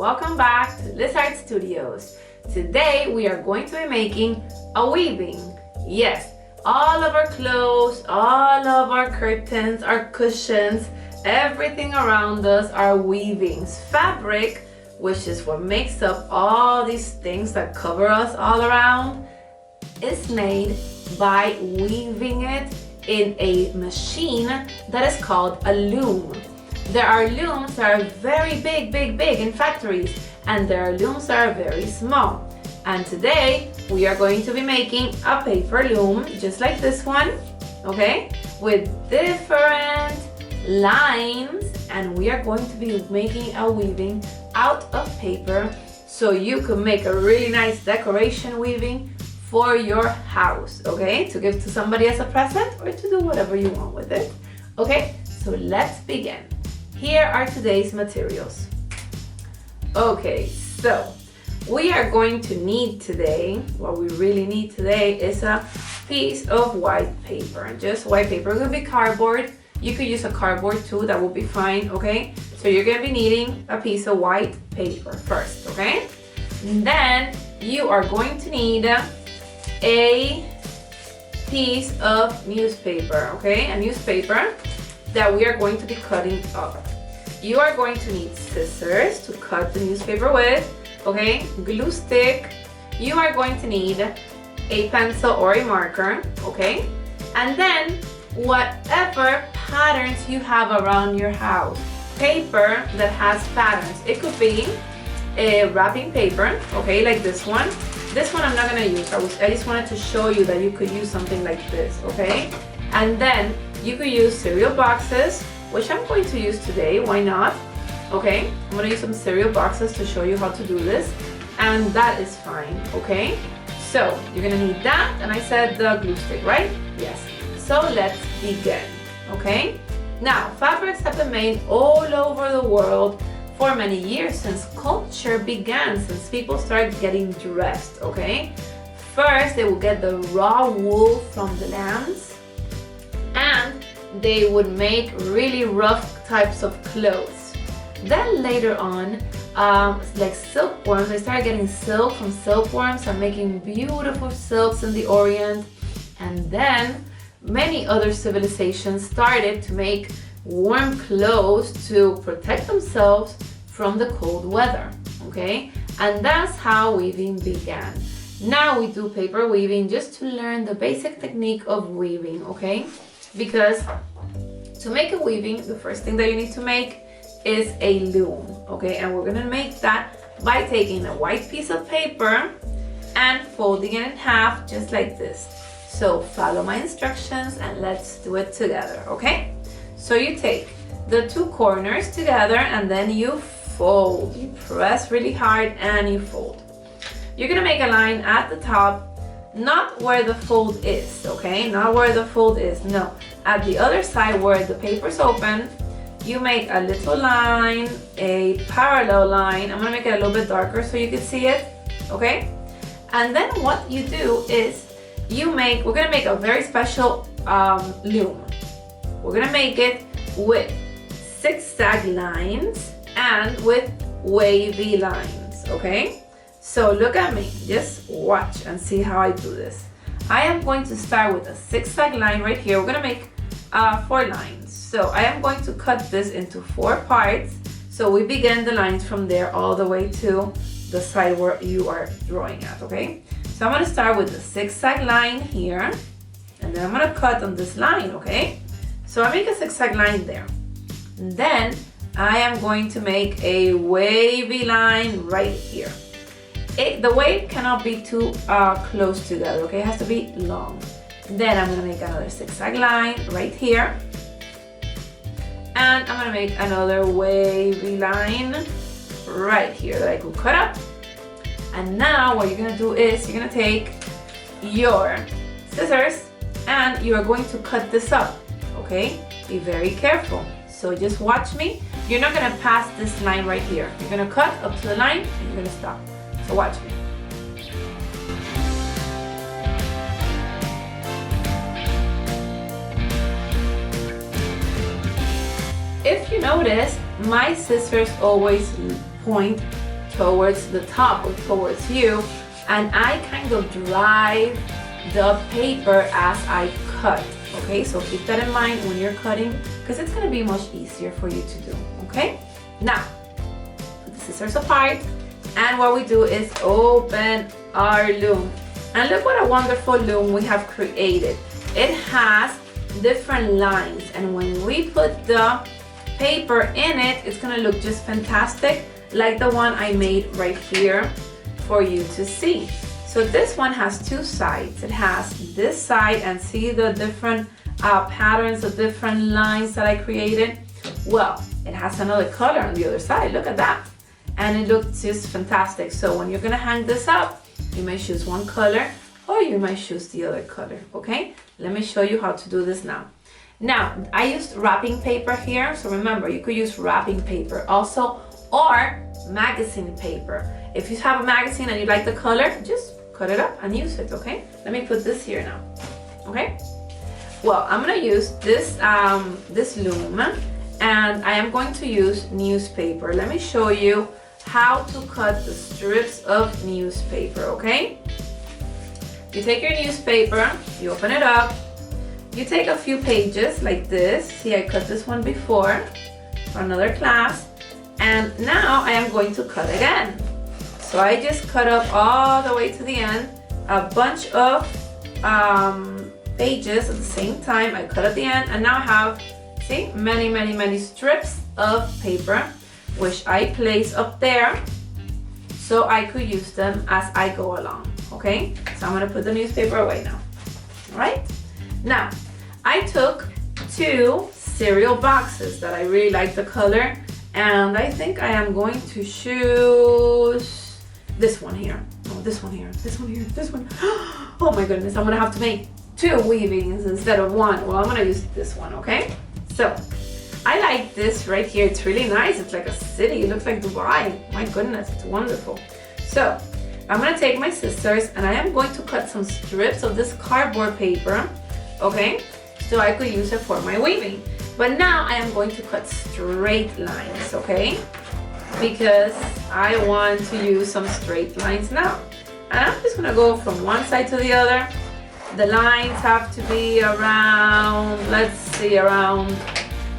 welcome back to Lizard Studios. Today we are going to be making a weaving. Yes, all of our clothes, all of our curtains, our cushions, everything around us are weavings. Fabric, which is what makes up all these things that cover us all around, is made by weaving it in a machine that is called a loom. There are looms that are very big in factories, and there are looms that are very small. And today we are going to be making a paper loom just like this one, okay, with different lines, and we are going to be making a weaving out of paper so you can make a really nice decoration weaving for your house, okay, to give to somebody as a present or to do whatever you want with it. Okay, so let's begin. Here are today's materials. Okay, so we are going to need today, what we really need today is a piece of white paper. Just white paper. It could be cardboard. You could use a cardboard too, that will be fine, okay? So you're gonna be needing a piece of white paper first, okay? And then you are going to need a piece of newspaper, okay? A newspaper that we are going to be cutting up. You are going to need scissors to cut the newspaper with, okay? Glue stick. You are going to need a pencil or a marker, okay? And then whatever patterns you have around your house. Paper that has patterns. It could be a wrapping paper, okay, like this one. This one I'm not gonna use. I just wanted to show you that you could use something like this, okay? And then you could use cereal boxes, which I'm going to use today, why not? Okay, I'm gonna use some cereal boxes to show you how to do this, and that is fine, okay? So you're gonna need that, and I said the glue stick, right? Yes. So let's begin, okay? Now, fabrics have been made all over the world for many years since culture began, since people started getting dressed, okay? First, they will get the raw wool from the lambs, and they would make really rough types of clothes. Then later on, like silkworms, they started getting silk from silkworms and making beautiful silks in the Orient. And then many other civilizations started to make warm clothes to protect themselves from the cold weather, okay? And that's how weaving began. Now we do paper weaving just to learn the basic technique of weaving, okay? Because to make a weaving, the first thing that you need to make is a loom, okay? And we're gonna make that by taking a white piece of paper and folding it in half just like this. So follow my instructions and let's do it together, okay? So you take the two corners together and then you fold. You press really hard and you fold. You're gonna make a line at the top, not where the fold is, okay? Not where the fold is, no. At the other side where the paper's open, you make a little line, a parallel line. I'm gonna make it a little bit darker so you can see it, okay? And then what you do is we're gonna make a very special loom. We're gonna make it with zigzag lines and with wavy lines, okay? So look at me, just watch and see how I do this. I am going to start with a zigzag line right here. We're gonna make 4 lines. So I am going to cut this into 4 parts. So we begin the lines from there all the way to the side where you are drawing at, okay? So I'm gonna start with the zigzag line here, and then I'm gonna cut on this line, okay? So I make a zigzag line there. And then I am going to make a wavy line right here. The wave cannot be too close together, okay? It has to be long. Then I'm gonna make another zigzag line right here. And I'm gonna make another wavy line right here that I could cut up. And now what you're gonna do is you're gonna take your scissors and you are going to cut this up, okay? Be very careful. So just watch me. You're not gonna pass this line right here. You're gonna cut up to the line and you're gonna stop. So watch me. If you notice, my scissors always point towards the top or towards you, and I kind of drive the paper as I cut. Okay, so keep that in mind when you're cutting, because it's going to be much easier for you to do. Okay, now put the scissors apart, and what we do is open our loom, and look what a wonderful loom we have created. It has different lines, and when we put the paper in it, it's going to look just fantastic, like the one I made right here for you to see. So this one has two sides. It has this side, and see the different patterns, the different lines that I created. Well, it has another color on the other side. Look at that. And it looks just fantastic. So when you're gonna hang this up, you may choose one color or you may choose the other color, okay? Let me show you how to do this now. Now, I used wrapping paper here. So remember, you could use wrapping paper also, or magazine paper. If you have a magazine and you like the color, just cut it up and use it, okay? Let me put this here now, okay? Well, I'm gonna use this, this loom, and I am going to use newspaper. Let me show you how to cut the strips of newspaper, okay? You take your newspaper, you open it up, you take a few pages like this. See, I cut this one before for another class, and now I am going to cut again. So I just cut up all the way to the end, a bunch of pages at the same time. I cut at the end, and now I have, see, many strips of paper, which I place up there so I could use them as I go along, okay? So I'm gonna put the newspaper away now, all right? Now, I took two cereal boxes that I really like the color, and I think I am going to choose this one here. Oh, this one here, this one here, this one. Oh my goodness, I'm gonna have to make two weavings instead of one. Well, I'm gonna use this one, okay? So, I like this right here. It's really nice. It's like a city. It looks like Dubai. My goodness, it's wonderful. So, I'm gonna take my scissors and I am going to cut some strips of this cardboard paper, okay? So I could use it for my weaving. But now I am going to cut straight lines, okay? Because I want to use some straight lines now. And I'm just gonna go from one side to the other. The lines have to be around, let's see,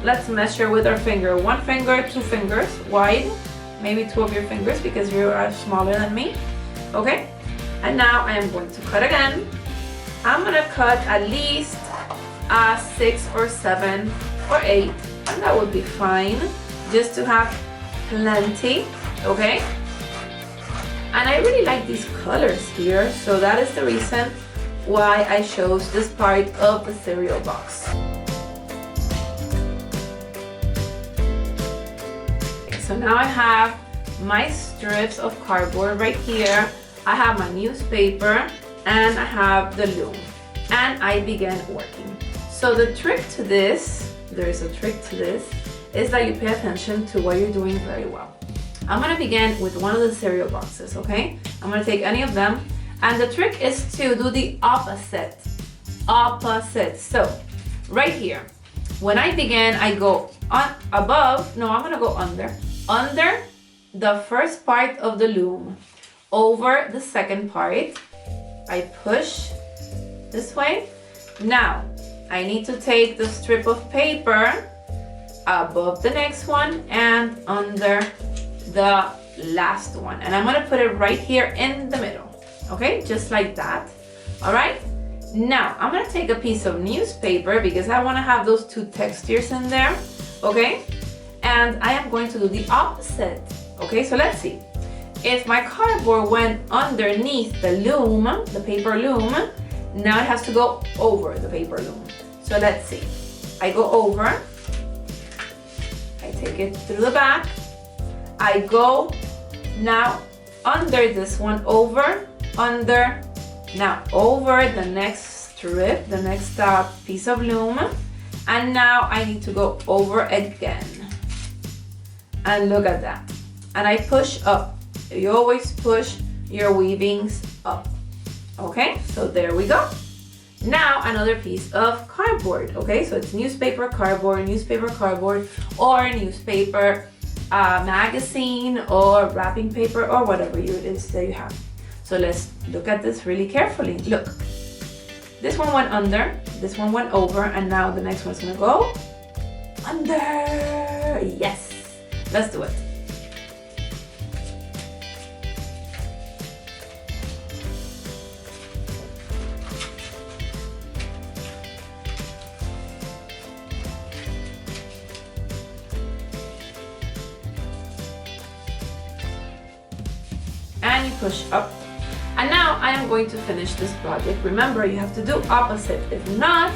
let's measure with our finger. 1 finger, 2 fingers wide, maybe 2 of your fingers because you are smaller than me, okay? And now I am going to cut again. I'm gonna cut at least 6 or 7 or 8, and that would be fine, just to have plenty, okay? And I really like these colors here, so that is the reason why I chose this part of the cereal box. Okay, so now I have my strips of cardboard right here. I have my newspaper and I have the loom, and I began working. So the trick to this, there is a trick to this, is that you pay attention to what you're doing very well. I'm gonna begin with one of the cereal boxes, okay? I'm gonna take any of them, and the trick is to do the opposite. So, right here, when I begin, I go on above, no, I'm gonna go under the first part of the loom, over the second part. I push this way. Now, I need to take the strip of paper above the next one and under the last one, and I'm gonna put it right here in the middle, okay, just like that. All right, now I'm gonna take a piece of newspaper because I want to have those two textures in there, okay, and I am going to do the opposite. Okay, so let's see, if my cardboard went underneath the loom, the paper loom, now it has to go over the paper loom. So let's see, I go over, I take it through the back, I go now under this one, over, under, now over the next strip, the next piece of loom, and now I need to go over again. And look at that. And I push up. You always push your weavings up. Okay, so there we go. Now another piece of cardboard. Okay, so it's newspaper, cardboard, or newspaper, a magazine or wrapping paper or whatever it is that you have. So let's look at this really carefully. Look, this one went under, this one went over, and now the next one's gonna go under. Yes, let's do it. And you push up. And now I am going to finish this project. Remember, you have to do opposite. If not,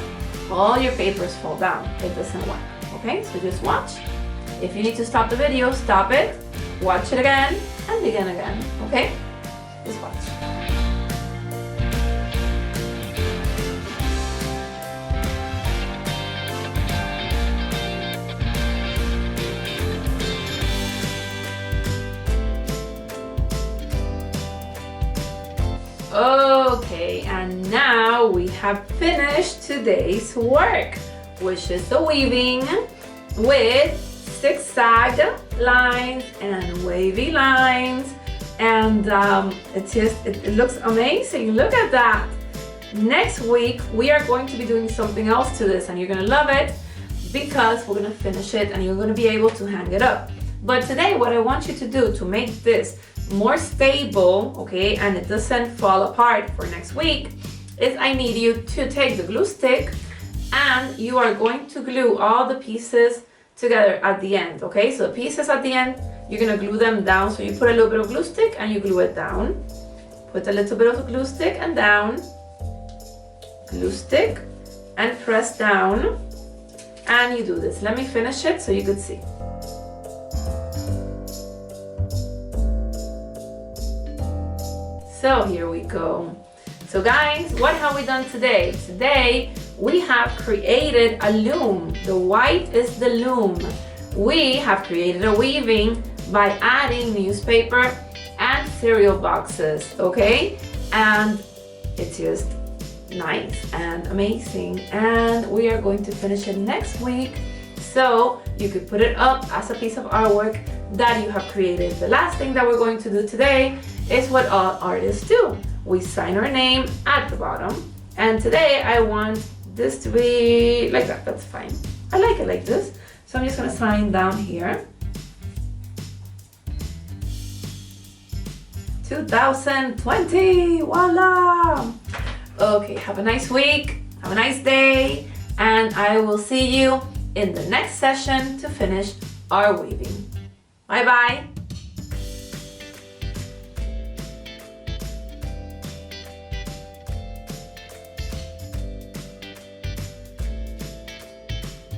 all your papers fall down. It doesn't work. Okay, so just watch. If you need to stop the video, stop it, watch it again, and begin again. Okay, just watch. Okay, and now we have finished today's work, which is the weaving with zigzag lines and wavy lines, and it looks amazing. Look at that. Next week we are going to be doing something else to this, and you're gonna love it because we're gonna finish it and you're gonna be able to hang it up. But today what I want you to do to make this more stable, okay, and it doesn't fall apart for next week, is I need you to take the glue stick and you are going to glue all the pieces together at the end, okay? So the pieces at the end, you're gonna glue them down. So you put a little bit of glue stick and you glue it down. Put a little bit of glue stick and down. Glue stick and press down. And you do this. Let me finish it so you could see. So here we go. So guys, what have we done today? Today we have created a loom. The white is the loom. We have created a weaving by adding newspaper and cereal boxes, okay? And it's just nice and amazing. And we are going to finish it next week, so you could put it up as a piece of artwork that you have created. The last thing that we're going to do today is what all artists do. We sign our name at the bottom. And today I want this to be like that. That's fine. I like it like this. So I'm just gonna sign down here. 2020, voila! Okay, have a nice week, have a nice day, and I will see you in the next session to finish our weaving. Bye bye.